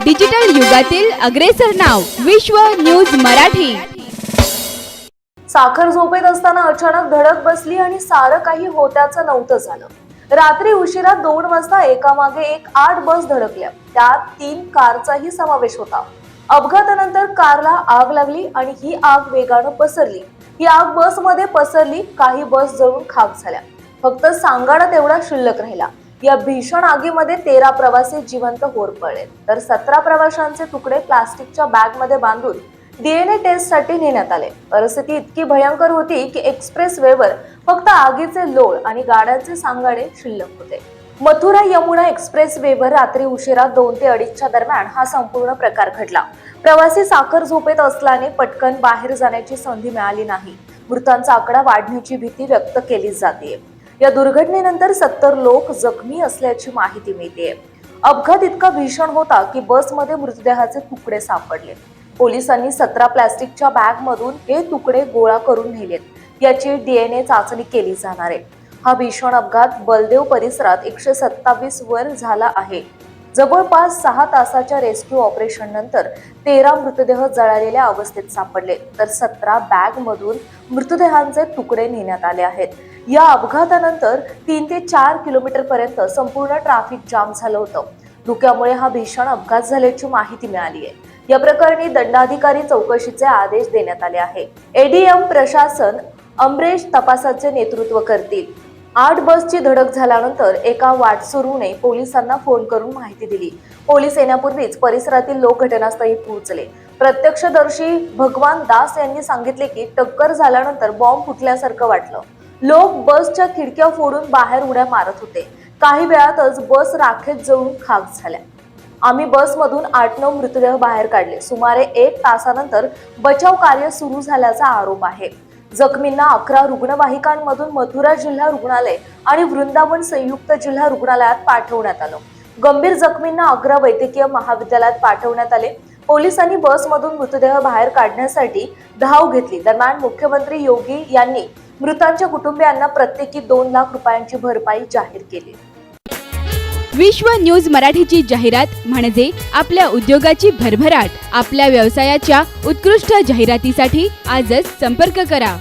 Digital युगातील अग्रेसर नाव विश्व न्यूज मराठी। साखर झोपेत असताना अचानक धडक बसली आणि सारं काही होत्याचं नव्हतं झालं। रात्री उशिरा 2 वाजता एकामागे एक 8 बस धडकल्या, त्यात 3 कारचाही समावेश होता। अपघातानंतर कारला आग लागली आणि ही आग वेगानं पसरली। ही आग बसमध्ये पसरली, काही बस जळून खाक झाल्या, फक्त सांगाडा तेवढा शिल्लक राहिला। या भीषण आगीमध्ये 13 प्रवासी जिवंत होरपळले, तर 17 प्रवाशांचे तुकडे प्लास्टिकच्या बॅगमध्ये बांधून डीएनए टेस्टसाठी नेण्यात आले। परिस्थिती इतकी भयंकर होती की एक्सप्रेस वेवर फक्त आगीचे लोळ आणि गाड्यांचे सांगाडे शिल्लक होते। मथुरा यमुना एक्सप्रेस वेवर रात्री उशिरा 2 ते 2:30च्या दरम्यान हा संपूर्ण प्रकार घडला। प्रवासी साखर झोपेत असल्याने पटकन बाहेर जाण्याची संधी मिळाली नाही। मृतांचा आकडा वाढण्याची भीती व्यक्त केली जाते। या दुर्घटनेनंतर 70 लोक जखमी असल्याची माहिती मिळते। अपघात इतका भीषण होता की बसमध्ये मृतदेहाचे तुकडे सापडले। पोलिसांनी 17 प्लास्टिकच्या बॅगमधून हे तुकडे गोळा करून नेलेत। याची डीएनए चाचणी केली जाणार आहे। हा भीषण अपघात बलदेव परिसरात 127 वर झाला आहे। जवळपास 6 तासाच्या रेस्क्यू ऑपरेशन नंतर 13 मृतदेह जळालेल्या अवस्थेत सापडले, तर 17 बॅग मधून मृतदेहांचे तुकडे नेण्यात आले आहेत। या अपघातानंतर 3 ते 4 किलोमीटर पर्यंत संपूर्ण ट्रॅफिक जाम झालं होतं। धुक्यामुळे हा भीषण अपघात झाल्याची माहिती मिळाली आहे। या प्रकरणी दंडाधिकारी चौकशीचे आदेश देण्यात आले आहे। एडीएम प्रशासन अमरेश तपासाचे नेतृत्व करतील। 8 बसची धडक झाल्यानंतर एका वाटसरूने पोलिसांना फोन करून माहिती दिली। पोलीस येण्यापूर्वीच परिसरातील लोक घटनास्थळी पोहोचले। प्रत्यक्षदर्शी भगवान दास यांनी सांगितले की टक्कर झाल्यानंतर बॉम्ब फुटल्यासारखं वाटलं। लोक बसच्या खिडक्या फोडून बाहेर उड्या मारत होते। काही वेळातच बस राखेत जळून खाक झाल्या। आम्ही बसमधून 8-9 मृतदेह बाहेर काढले। सुमारे 1 तासानंतर बचाव कार्य सुरू झाल्याचा आरोप आहे। जखमींना 11 रुग्णवाहिकांमधून मथुरा जिल्हा रुग्णालय आणि वृंदावन संयुक्त जिल्हा रुग्णालयात पाठवण्यात आलं। गंभीर जखमींना आग्रा वैद्यकीय महाविद्यालयात पाठवण्यात आले। पोलिसांनी बसमधून मृतदेह बाहेर काढण्यासाठी धाव घेतली। दरम्यान मुख्यमंत्री योगी यांनी मृतांच्या कुटुंबियांना प्रत्येकी 2 लाख रुपयांची भरपाई जाहीर केली। विश्व न्यूज मराठीची जाहिरात म्हणजे आपल्या उद्योगाची भरभराट। आपल्या व्यवसायाच्या उत्कृष्ट जाहिरातीसाठी आजच संपर्क करा।